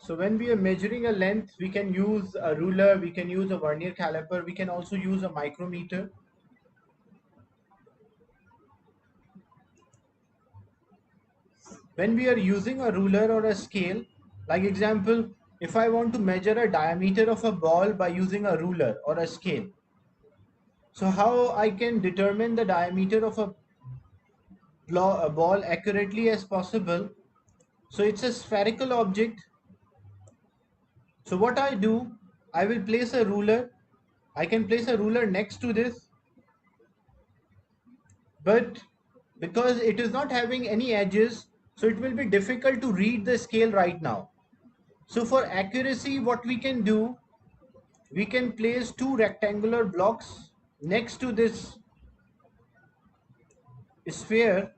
So when we are measuring a length, we can use a ruler, we can use a vernier caliper, we can also use a micrometer. When we are using a ruler or a scale, like example, if I want to measure a diameter of a ball by using a ruler or a scale, so how I can determine the diameter of a ball accurately as possible? So it's a spherical object. So what I do, I will place a ruler. I can place a ruler next to this, but because it is not having any edges, so it will be difficult to read the scale right now. So for accuracy, what we can do, we can place two rectangular blocks next to this sphere,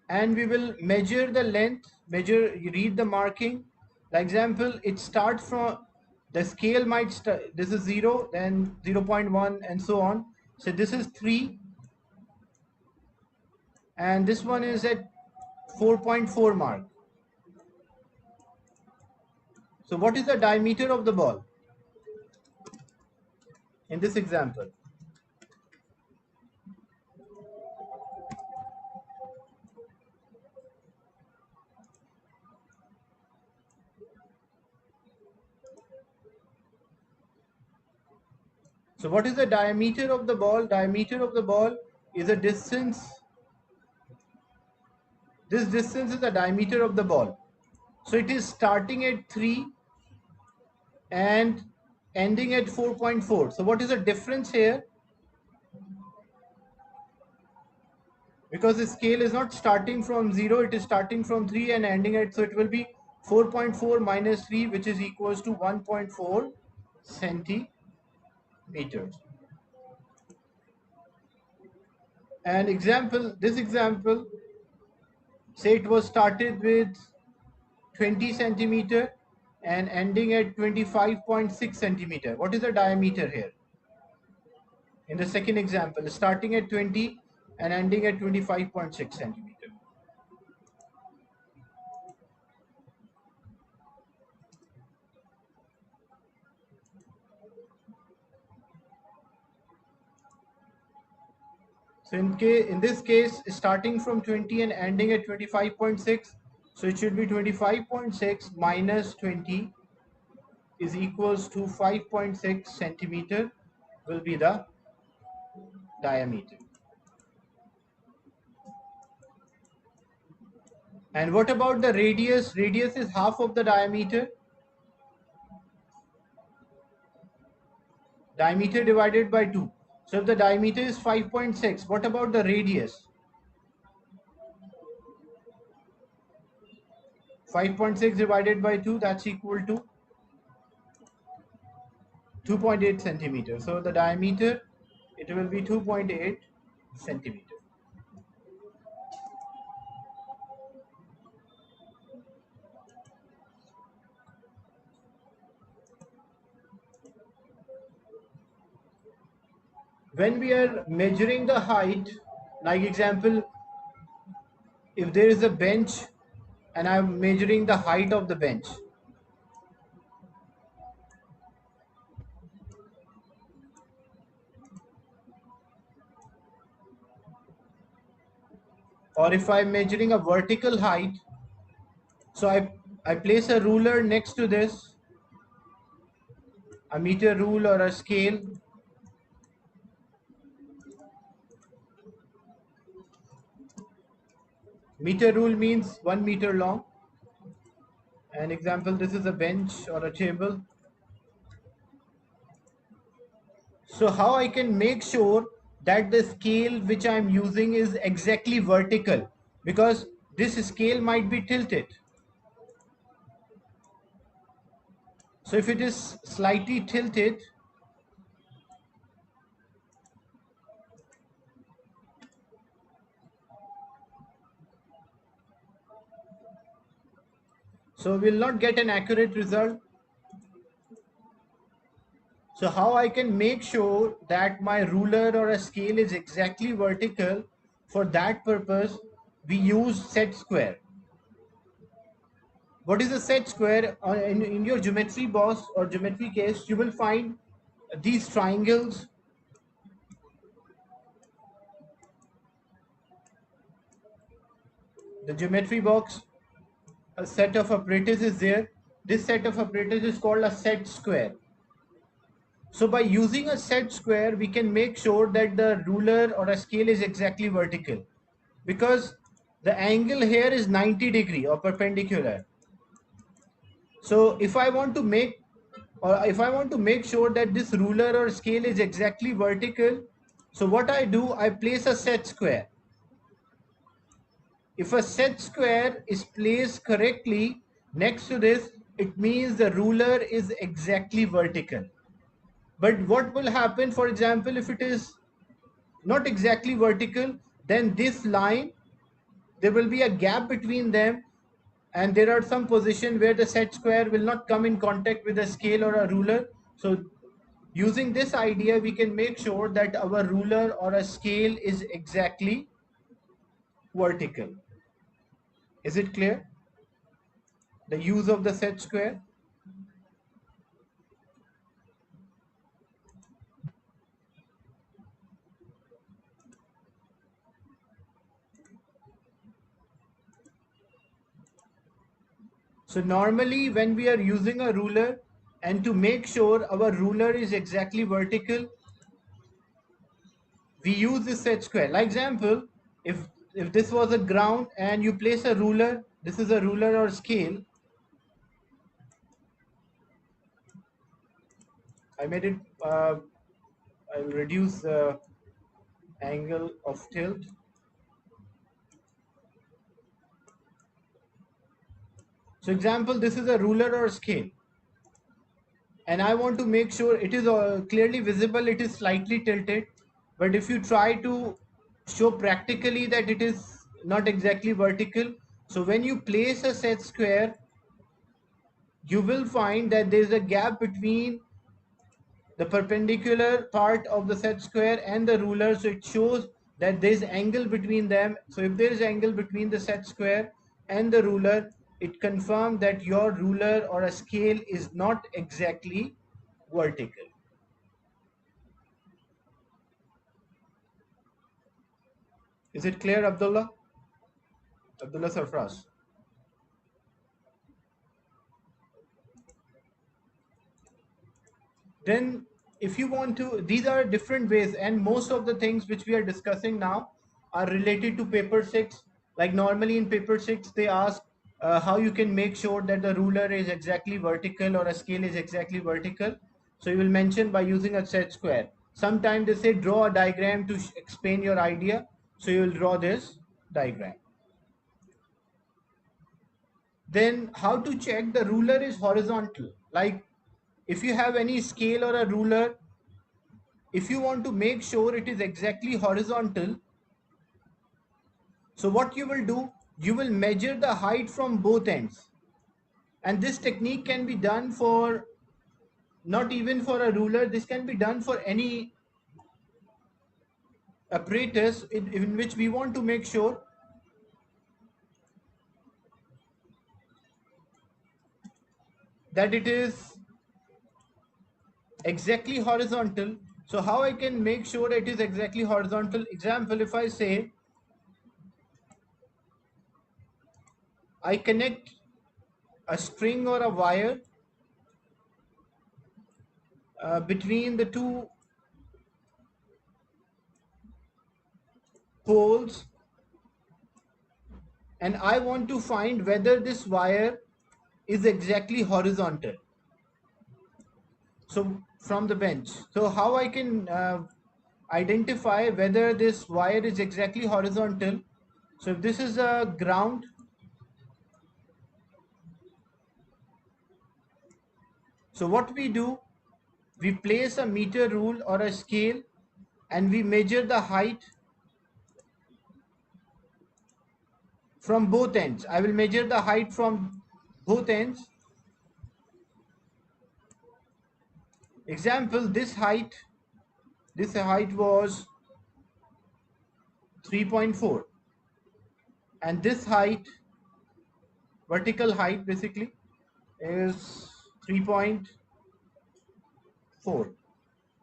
and we will measure the length, read the marking. Like example, it starts from, the scale might start, this is 0, then 0.1 and so on. So this is 3, and this one is at 4.4 mark. So what is the diameter of the ball in this example? So what is the diameter of the ball? Diameter of the ball is a distance. This distance is the diameter of the ball. So it is starting at 3 and ending at 4.4. So what is the difference here? Because the scale is not starting from 0, it is starting from 3 and ending at, so it will be 4.4 minus 3, which is equals to 1.4 centimeters. And example, this example, say it was started with 20 centimeter and ending at 25.6 centimeter. What is the diameter here? In the second example, starting at 20 and ending at 25.6 centimeter. So in this case, starting from 20 and ending at 25.6, so it should be 25.6 minus 20 is equals to 5.6 centimeter will be the diameter. And what about the radius? Radius is half of the diameter. Diameter divided by 2. So if the diameter is 5.6, what about the radius? 5.6 divided by 2, that's equal to 2.8 centimeters. So the diameter, it will be 2.8 centimeters. When we are measuring the height, like example, if there is a bench and I'm measuring the height of the bench, or if I'm measuring a vertical height, so I place a ruler next to this, a meter rule or a scale. Meter rule means 1 meter long. An example, this is a bench or a table. So how I can make sure that the scale which I am using is exactly vertical, because this scale might be tilted. So if it is slightly tilted, so we'll not get an accurate result. So how I can make sure that my ruler or a scale is exactly vertical? For that purpose, we use set square. What is a set square? In your geometry box or geometry case, you will find these triangles. The geometry box, a set of apparatus is there. This set of apparatus is called a set square. So by using a set square, we can make sure that the ruler or a scale is exactly vertical, because the angle here is 90 degree or perpendicular. So if I want to make sure that this ruler or scale is exactly vertical, so what I do, I place a set square. If a set square is placed correctly next to this, it means the ruler is exactly vertical. But what will happen, for example, if it is not exactly vertical, then this line, there will be a gap between them, and there are some position where the set square will not come in contact with a scale or a ruler. So using this idea, we can make sure that our ruler or a scale is exactly vertical. Is it clear? The use of the set square. So normally when we are using a ruler, and to make sure our ruler is exactly vertical, we use this set square. Like example, if this was a ground and you place a ruler, this is a ruler or scale. I made it, I'll reduce the angle of tilt. So example, this is a ruler or scale, and I want to make sure it is clearly visible, it is slightly tilted. But if you try to show practically that it is not exactly vertical, so when you place a set square, you will find that there is a gap between the perpendicular part of the set square and the ruler, so it shows that there is angle between them. So if there is angle between the set square and the ruler, it confirms that your ruler or a scale is not exactly vertical. Is it clear, Abdullah Sarfraz? Then if you want to, these are different ways, and most of the things which we are discussing now are related to paper 6. Like normally in paper 6 they ask how you can make sure that the ruler is exactly vertical or a scale is exactly vertical. So you will mention by using a set square. Sometimes they say draw a diagram to explain your idea, so you will draw this diagram. Then how to check the ruler is horizontal? Like if you have any scale or a ruler, if you want to make sure it is exactly horizontal, so what you will do, you will measure the height from both ends. And this technique can be done for, not even for a ruler, this can be done for any apparatus in which we want to make sure that it is exactly horizontal. So how I can make sure it is exactly horizontal? Example, if I say I connect a string or a wire between the two poles, and I want to find whether this wire is exactly horizontal. So from the bench, so how I can identify whether this wire is exactly horizontal? So if this is a ground, so what we do, we place a meter rule or a scale, and we measure the height from both ends. I will measure the height from both ends. Example, this height was 3.4, and this height vertical height basically is 3.4.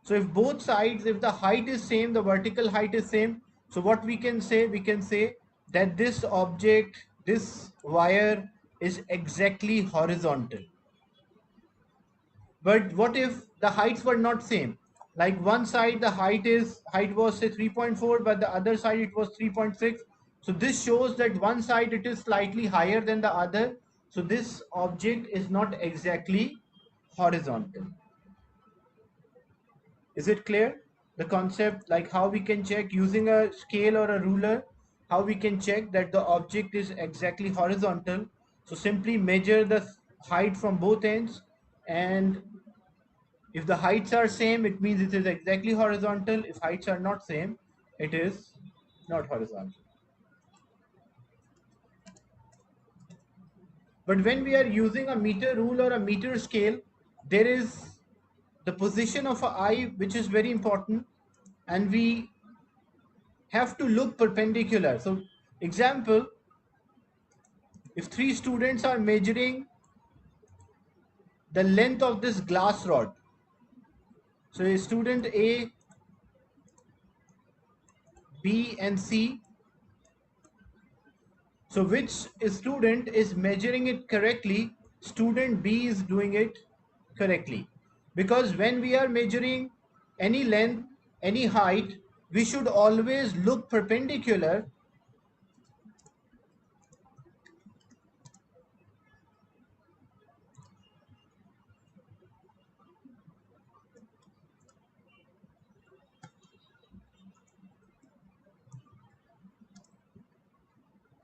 So if both sides, if the height is same, the vertical height is same, so what we can say? We can say that this object, this wire is exactly horizontal. But what if the heights were not same? Like one side the height was say 3.4, but the other side it was 3.6. So this shows that one side it is slightly higher than the other. So this object is not exactly horizontal. Is it clear? The concept, like how we can check using a scale or a ruler, how we can check that the object is exactly horizontal. So simply measure the height from both ends, and if the heights are same, it means it is exactly horizontal. If heights are not same, it is not horizontal. But when we are using a meter rule or a meter scale, there is the position of an eye which is very important, and we have to look perpendicular. So example, if three students are measuring the length of this glass rod, so a student A, B and C, so which student is measuring it correctly? Student B is doing it correctly. Because when we are measuring any length, any height, we should always look perpendicular.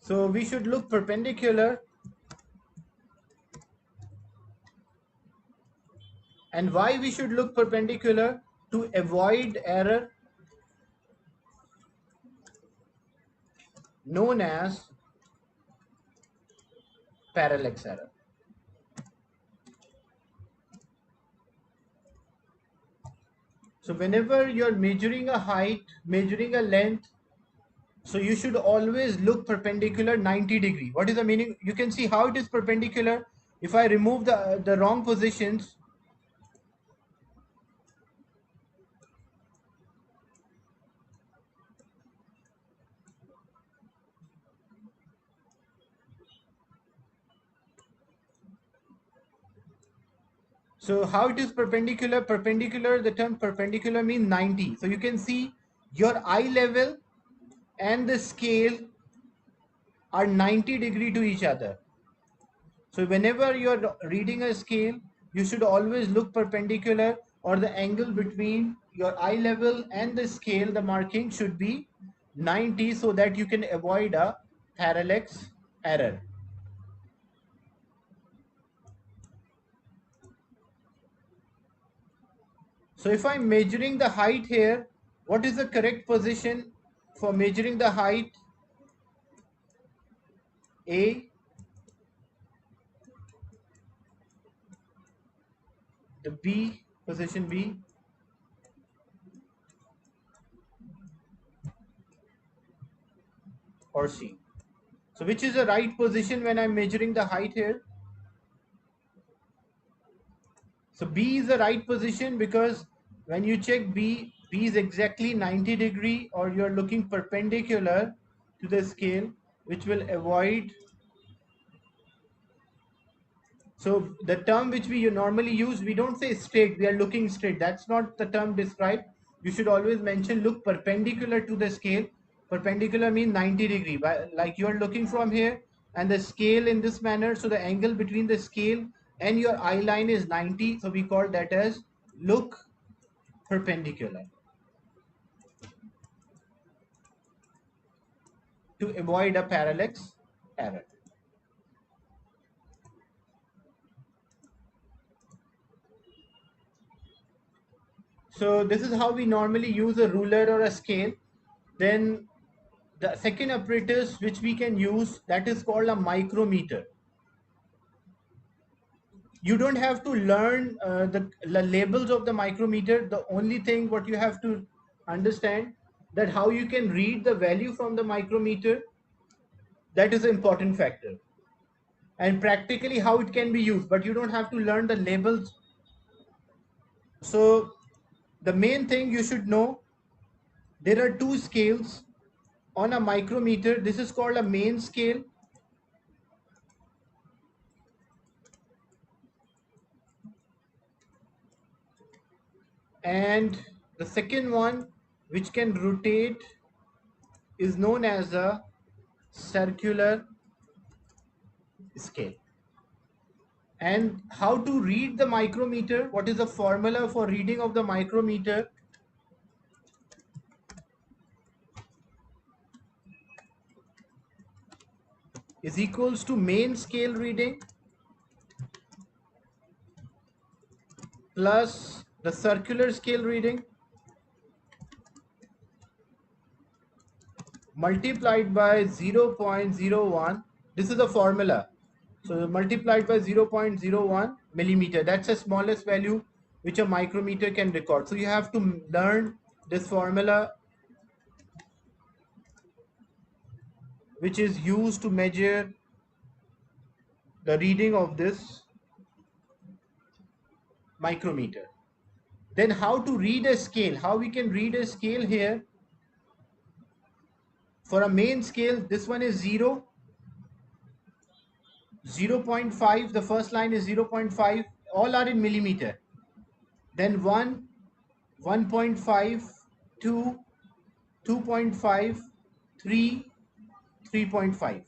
So we should look perpendicular. And why we should look perpendicular? To avoid error known as parallax error. So whenever you're measuring a height, measuring a length, so you should always look perpendicular 90-degree. What is the meaning? You can see how it is perpendicular. If I remove the wrong positions, so how it is perpendicular? Perpendicular, the term perpendicular means 90. So you can see your eye level and the scale are 90-degree to each other. So whenever you're reading a scale, you should always look perpendicular, or the angle between your eye level and the scale, the marking should be 90, so that you can avoid a parallax error. So if I'm measuring the height here, what is the correct position for measuring the height? A, the B, position B, or C. So which is the right position when I'm measuring the height here? So B is the right position, because when you check B, B is exactly 90-degree, or you're looking perpendicular to the scale, which will avoid. So the term which we normally use, we don't say straight, we are looking straight. That's not the term described. You should always mention look perpendicular to the scale. Perpendicular means 90-degree. Like you are looking from here and the scale in this manner. So the angle between the scale and your eye line is 90. So we call that as look perpendicular, to avoid a parallax error. So this is how we normally use a ruler or a scale. Then the second apparatus which we can use, that is called a micrometer. You don't have to learn the labels of the micrometer. The only thing what you have to understand, that how you can read the value from the micrometer, that is an important factor. and practically how it can be used, but you don't have to learn the labels. So the main thing you should know, there are two scales on a micrometer. This is called a main scale, and the second one, which can rotate, is known as a circular scale. And how to read the micrometer, what is the formula for reading of the micrometer? Is equals to main scale reading plus the circular scale reading multiplied by 0.01. This is the formula. So multiplied by 0.01 millimeter. That's the smallest value which a micrometer can record. So you have to learn this formula, which is used to measure the reading of this micrometer. Then how to read a scale, how we can read a scale here. For a main scale, this one is 0, 0.5, the first line is 0.5, all are in millimeter. Then 1, 1.5, 2, 2.5, 3, 3.5.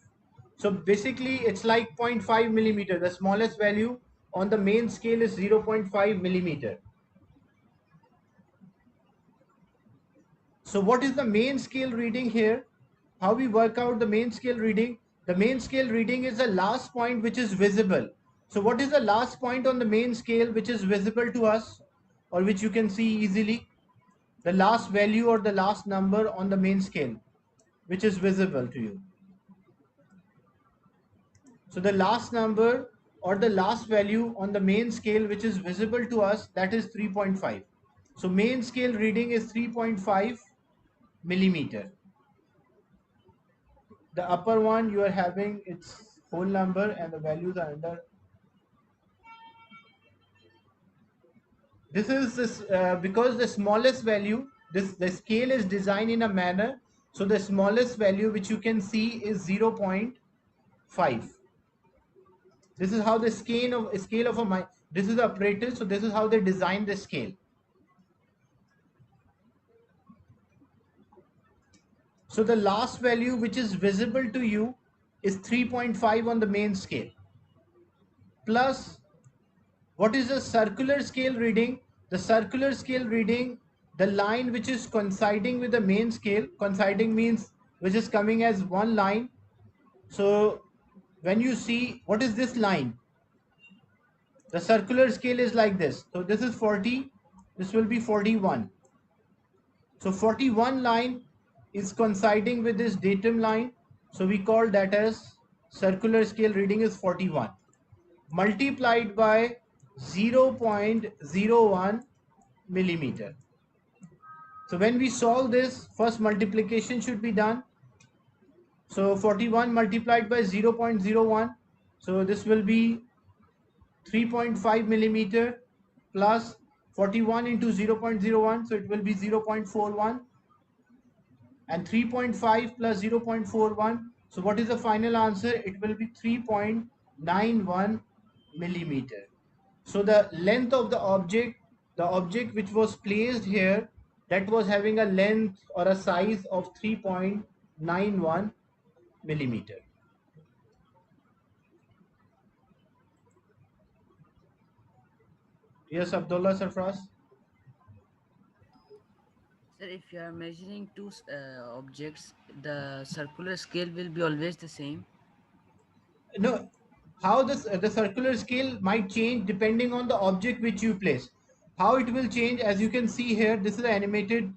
So basically it's like 0.5 millimeter. The smallest value on the main scale is 0.5 millimeter. So what is the main scale reading here? How we work out the main scale reading? The main scale reading is the last point which is visible. So what is the last point on the main scale which is visible to us, or which you can see easily? The last value or the last number on the main scale which is visible to you. So the last number or the last value on the main scale which is visible to us, that is 3.5. So main scale reading is 3.5 millimeter. The upper one you are having its whole number and the values are under. This is this because the smallest value, the scale is designed in a manner, so the smallest value which you can see is 0.5. This is how the scale of a this is the apparatus, so this is how they design the scale. So the last value which is visible to you is 3.5 on the main scale. Plus, what is the circular scale reading? The circular scale reading, the line which is coinciding with the main scale, coinciding means which is coming as one line. So when you see, what is this line? The circular scale is like this. So this is 40, this will be 41. So 41 line is coinciding with this datum line. So we call that as circular scale reading is 41 multiplied by 0.01 millimeter. So when we solve this, first multiplication should be done. So 41 multiplied by 0.01. So this will be 3.5 millimeter plus 41 into 0.01. So it will be 0.41. And 3.5 plus 0.41. So what is the final answer? It will be 3.91 millimeter. So the length of the object which was placed here, that was having a length or a size of 3.91 millimeter. Yes, Abdullah Sarfraz. Sir, if you are measuring two objects, the circular scale will be always the same. No, how this the circular scale might change depending on the object which you place. How it will change, as you can see here, this is the animated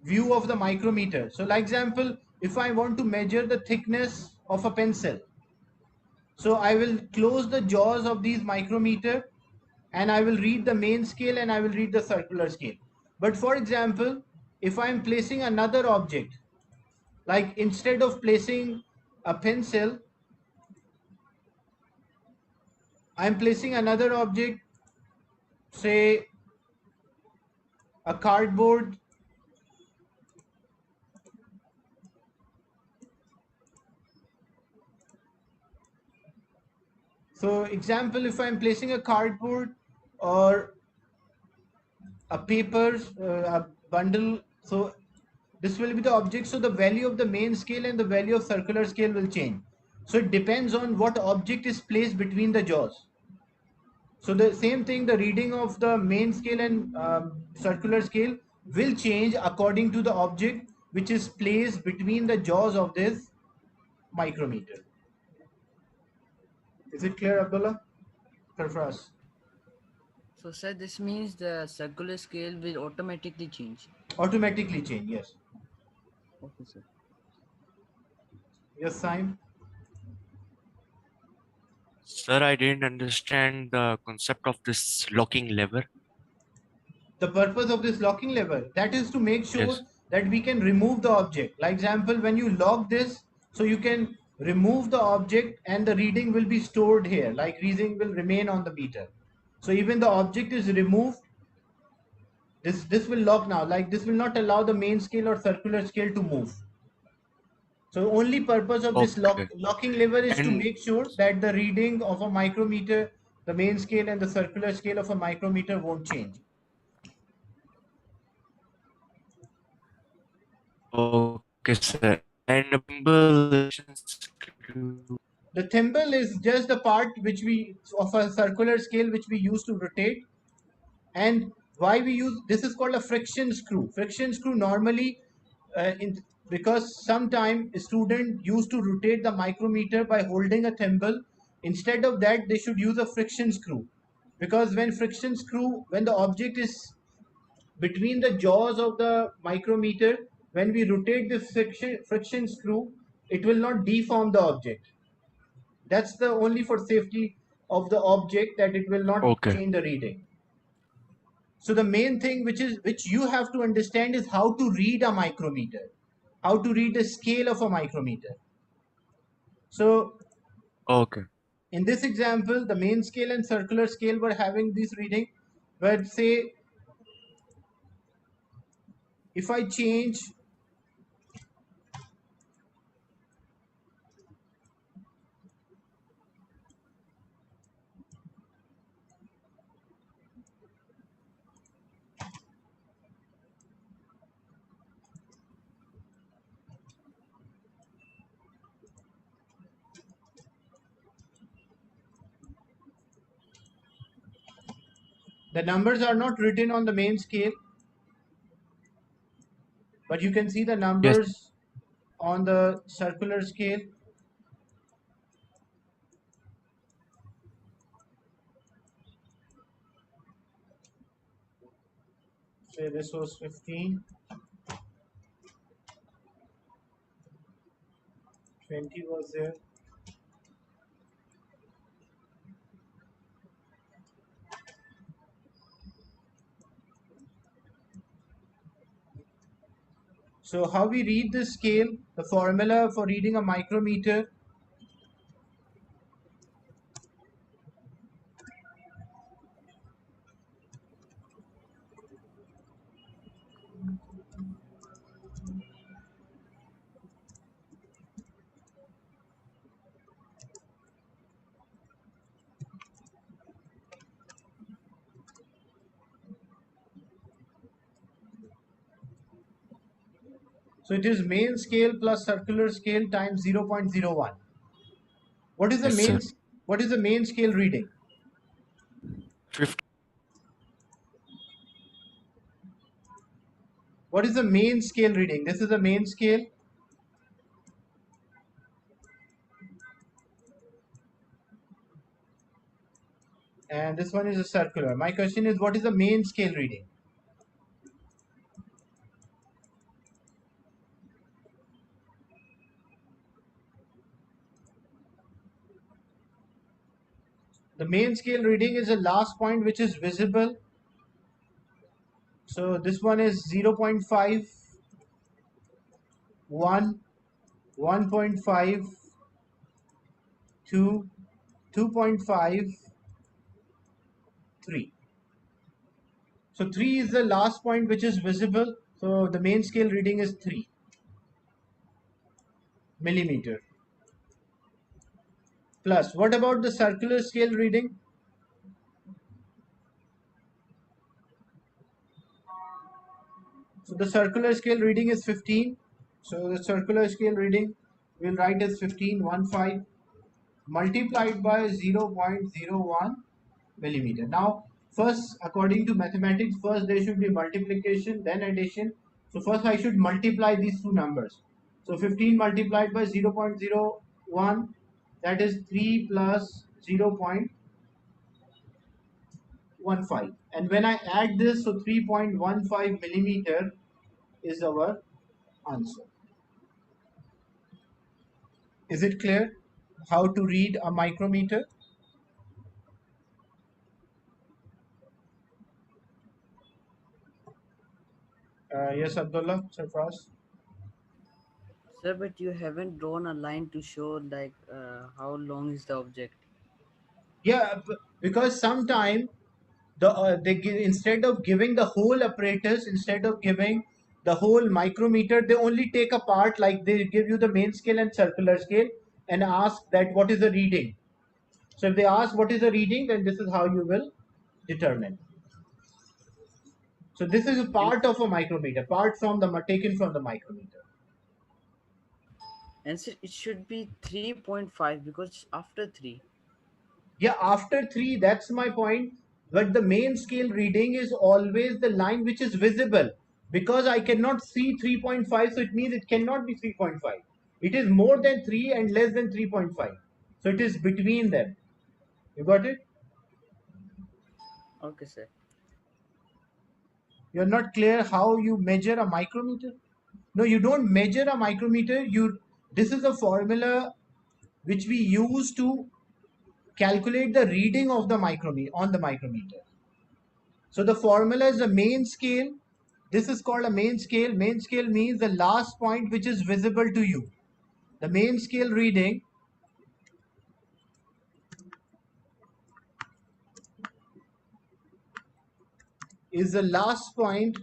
view of the micrometer. So like example, if I want to measure the thickness of a pencil, so I will close the jaws of these micrometer and I will read the main scale and I will read the circular scale. But for example, if I am placing another object, like instead of placing a pencil, I'm placing another object, say a cardboard. So example, if I'm placing a cardboard or a paper, a bundle, so this will be the object. So the value of the main scale and the value of circular scale will change. So it depends on what object is placed between the jaws. So the same thing, the reading of the main scale and circular scale will change according to the object which is placed between the jaws of this micrometer. Is it clear, Abdullah? Sarfraz? So sir, this means the circular scale will automatically change. Automatically change, yes. Okay, sir. Yes, Saim? Sir, I didn't understand the concept of this locking lever. The purpose of this locking lever, that is to make sure Yes. that we can remove the object. Like example, when you lock this, so you can remove the object and the reading will be stored here, like reading will remain on the meter. So even the object is removed, this will lock now, like this will not allow the main scale or circular scale to move. So only purpose of this Okay. locking lever is to And make sure that the reading of a micrometer, the main scale and the circular scale of a micrometer won't change. okay, sir. And a thimble screw. The thimble is just the part which we of a circular scale which we use to rotate. And why we use this is called a friction screw. Friction screw normally because sometime a student used to rotate the micrometer by holding a thimble. Instead of that, they should use a friction screw, because when the object is between the jaws of the micrometer, when we rotate the friction screw, it will not deform the object. That's the only for safety of the object, that it will not Okay. change the reading. So the main thing which you have to understand is how to read a micrometer, how to read the scale of a micrometer. So Okay. in this example, the main scale and circular scale were having this reading. But say if I change the numbers are not written on the main scale, but you can see the Yes. numbers on the circular scale. Say this was 15, 20 was there. So how we read this scale, the formula for reading a micrometer, so it is main scale plus circular scale times 0.01. What is the Yes, main sir. what is the main scale reading? 50. What is the main scale reading? This is the main scale. And this one is a circular. My question is, what is the main scale reading? The main scale reading is the last point which is visible. So this one is 0.5, 1, 1.5, 2, 2.5, 3. So 3 is the last point which is visible. So the main scale reading is 3 millimeter. Plus, what about the circular scale reading? So the circular scale reading is 15. So the circular scale reading we'll write as 15 multiplied by 0.01 millimeter. Now, first, according to mathematics, first there should be multiplication, then addition. So first I should multiply these two numbers. So 15 multiplied by 0.01, that is 3 plus 0.15. And when I add this, so 3.15 millimeter is our answer. Is it clear how to read a micrometer? Yes, Abdullah, Sarfraz. Sir, but you haven't drawn a line to show like how long is the object. Yeah, because sometime they give, instead of giving the whole apparatus, instead of giving the whole micrometer, they only take a part, like they give you the main scale and circular scale and ask that what is the reading. So if they ask what is the reading, then this is how you will determine. So this is a And part of a micrometer, part from the taken from the micrometer. and sir, it should be 3.5 because after 3. Yeah, after 3, that's my point. But the main scale reading is always the line which is visible, because I cannot see 3.5, so it means it cannot be 3.5. It is more than 3 and less than 3.5. So it is between them. You got it? Okay, sir. You're not clear how you measure a micrometer? No, you don't measure a micrometer. This is a formula which we use to calculate the reading of the micrometer on the micrometer. So the formula is the main scale. This is called a main scale. Main scale means the last point which is visible to you. The main scale reading is the last point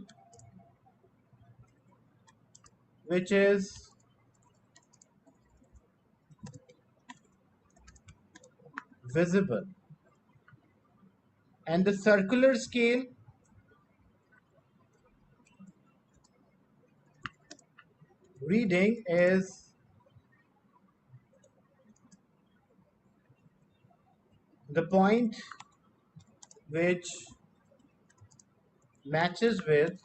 which is visible. And the circular scale reading is the point which matches with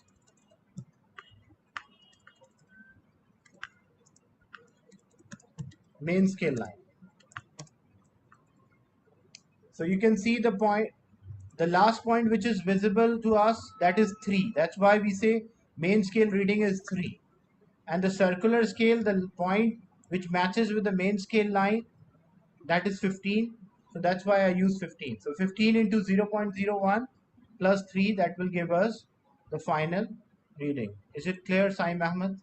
main scale line. So you can see the point, the last point which is visible to us, that is 3. That's why we say main scale reading is 3. And the circular scale, the point which matches with the main scale line, that is 15. So that's why I use 15. So 15 into 0.01 plus 3, that will give us the final reading. Is it clear, Saim Ahmed?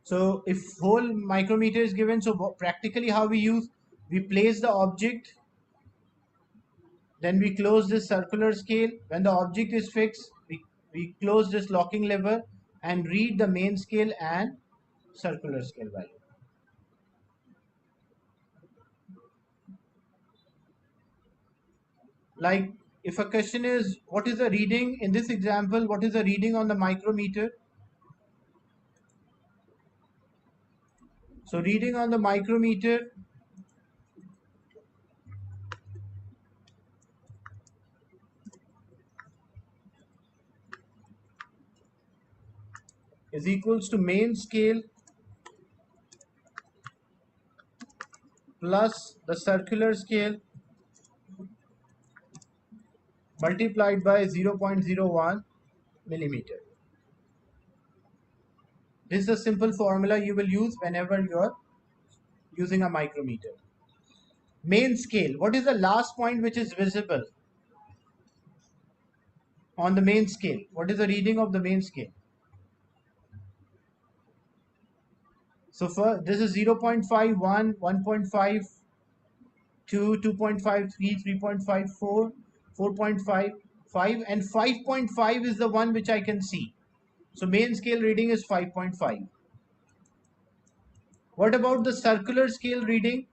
So if whole micrometer is given, so practically how we use, we place the object, then we close this circular scale. When the object is fixed, we close this locking lever and read the main scale and circular scale value. Like if a question is what is the reading in this example, what is the reading on the micrometer? So reading on the micrometer is equals to main scale plus the circular scale multiplied by 0.01 millimeter. This is a simple formula you will use whenever you are using a micrometer. Main scale, what is the last point which is visible on the main scale? What is the reading of the main scale? So for this is 0.51, 1.52, 2.53, 3.54, 4.55, and 5.5 is the one which I can see. So main scale reading is 5.5. What about the circular scale reading?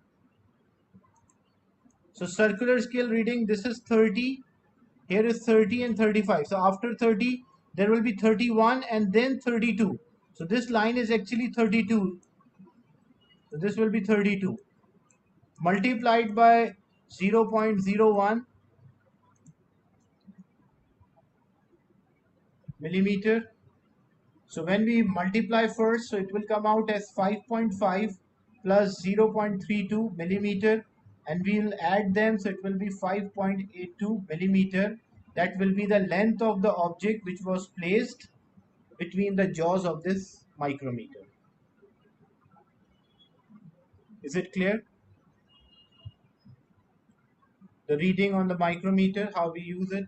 So circular scale reading, this is 30, here is 30 and 35. So after 30, there will be 31 and then 32. So this line is actually 32. So this will be 32. Multiplied by 0.01 millimeter. So when we multiply first, so it will come out as 5.5 plus 0.32 millimeter, and we'll add them, so it will be 5.82 millimeter. That will be the length of the object which was placed between the jaws of this micrometer. Is it clear? The reading on the micrometer, how we use it?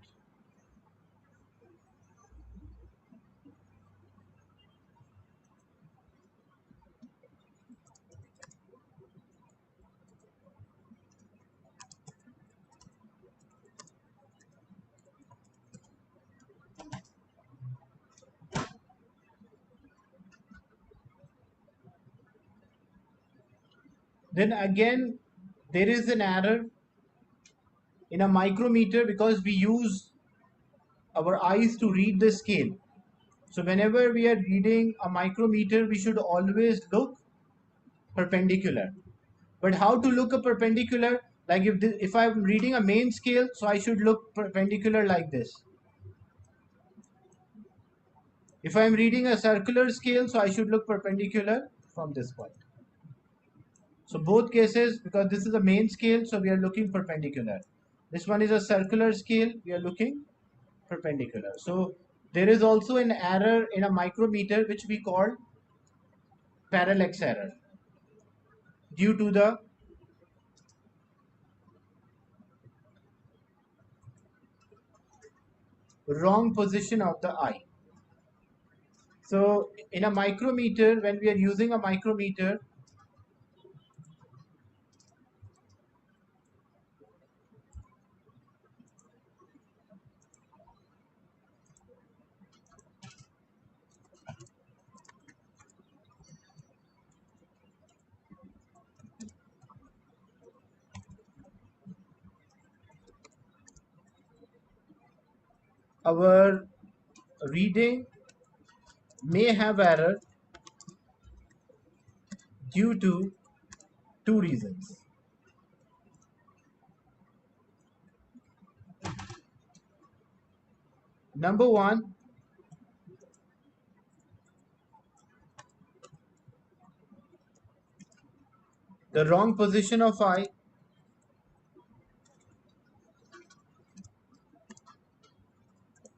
Then again, there is an error in a micrometer because we use our eyes to read the scale. So whenever we are reading a micrometer, we should always look perpendicular. But how to look a perpendicular? Like if I'm reading a main scale, so I should look perpendicular like this. If I'm reading a circular scale, so I should look perpendicular from this point. So both cases, because this is a main scale, so we are looking perpendicular. This one is a circular scale, we are looking perpendicular. So there is also an error in a micrometer which we call parallax error due to the wrong position of the eye. So in a micrometer, when we are using a micrometer, our reading may have error due to two reasons. Number one, the wrong position of eye,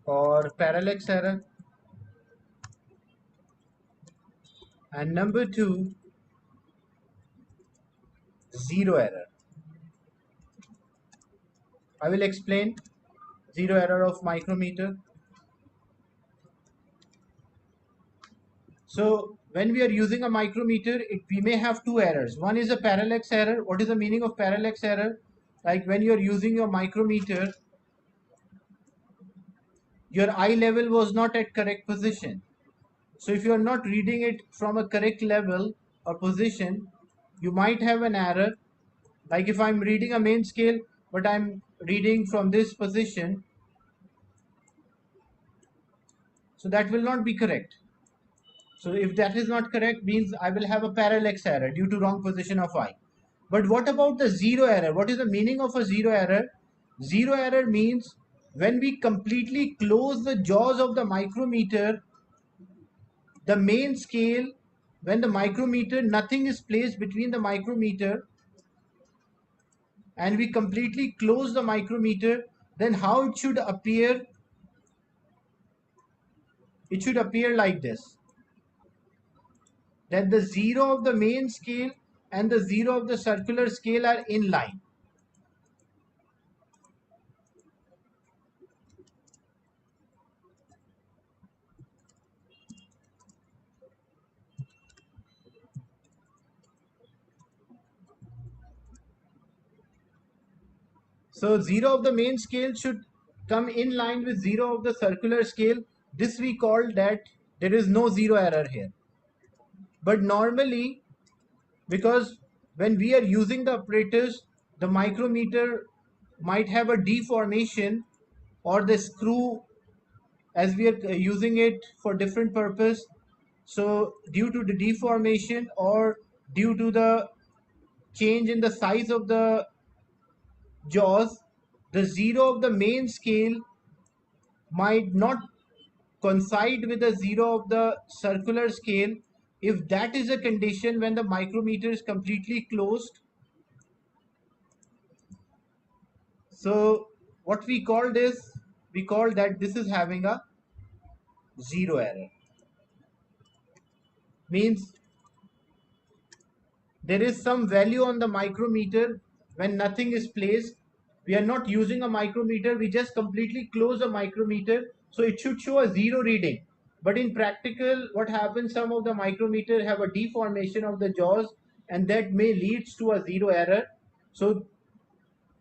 or parallax error. And number two, zero error. I will explain zero error of micrometer. So when we are using a micrometer, we may have two errors. One is a parallax error. What is the meaning of parallax error? Like when you are using your micrometer, your eye level was not at correct position. So if you are not reading it from a correct level or position, you might have an error. Like if I'm reading a main scale, but I'm reading from this position, so that will not be correct. So if that is not correct, means I will have a parallax error due to wrong position of eye. But what about the zero error? What is the meaning of a zero error? Zero error means when we completely close the jaws of the micrometer, the main scale, when the micrometer, nothing is placed between the micrometer, and we completely close the micrometer, then how it should appear? It should appear like this, that the zero of the main scale and the zero of the circular scale are in line. So 0 of the main scale should come in line with 0 of the circular scale. This we call that there is no zero error here. But normally, because when we are using the apparatus, the micrometer might have a deformation, or the screw, as we are using it for different purpose. So due to the deformation or due to the change in the size of the jaws, the 0 of the main scale might not coincide with the 0 of the circular scale. If that is a condition, when the micrometer is completely closed, so what we call this, we call that this is having a zero error. Means there is some value on the micrometer when nothing is placed. We are not using a micrometer, we just completely close the micrometer, so it should show a zero reading. But in practical, what happens, some of the micrometer have a deformation of the jaws, and that may leads to a zero error. So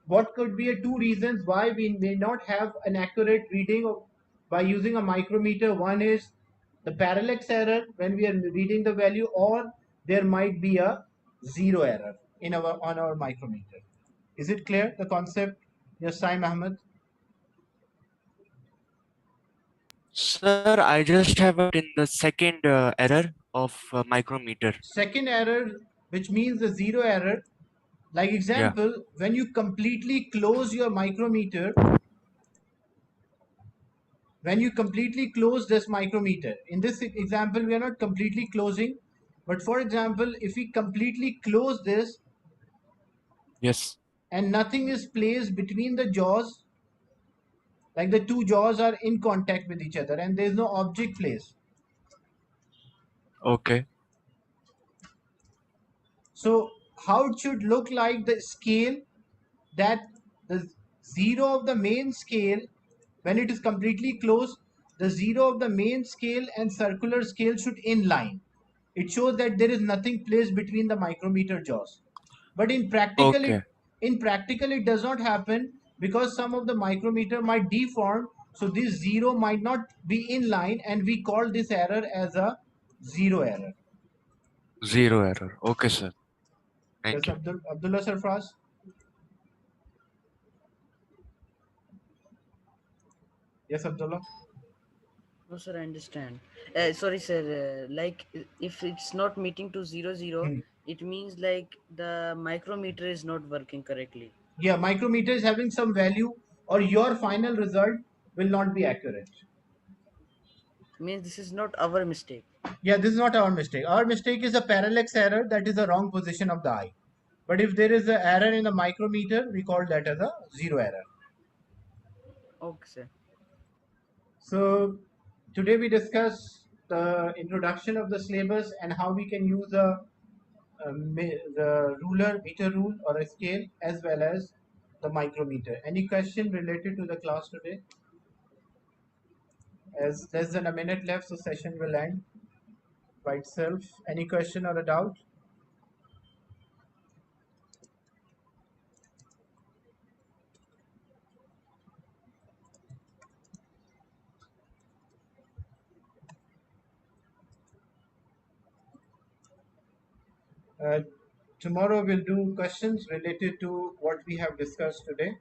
what could be a two reasons why we may not have an accurate reading of, by using a micrometer? One is the parallax error when we are reading the value, or there might be a zero error in our on our micrometer. Is it clear, the concept? Yes, Saim Ahmed. Sir, I just have it in the second error of micrometer. Second error, which means the zero error. Like Yeah. example, when you completely close your micrometer, when you completely close this micrometer, in this example we are not completely closing, but for example, if we completely close this Yes. and nothing is placed between the jaws, like the two jaws are in contact with each other and there is no object placed, Okay. so how it should look like the scale, that the zero of the main scale, when it is completely closed, the zero of the main scale and circular scale should inline. It shows that there is nothing placed between the micrometer jaws. But Okay. in practical it does not happen, because some of the micrometer might deform, so this zero might not be inline, and we call this error as a zero error. Zero error. Okay, sir. Yes, Thank you. Abdullah Sarfraz. Yes, Abdullah. No, sir, I understand. Sorry, sir. Like, if it's not meeting to 0, 0, Hmm. it means like the micrometer is not working correctly. Yeah, micrometer is having some value, or your final result will not be accurate. Means this is not our mistake. Yeah, this is not our mistake. Our mistake is a parallax error, that is the wrong position of the eye. But if there is an error in the micrometer, we call that as a zero error. Okay, sir. So today we discuss the introduction of the syllabus and how we can use the ruler, meter rule or a scale, as well as the micrometer. Any question related to the class today? As less than a minute left, so session will end by itself. Any question or a doubt? Uh, Tomorrow we'll do questions related to what we have discussed today.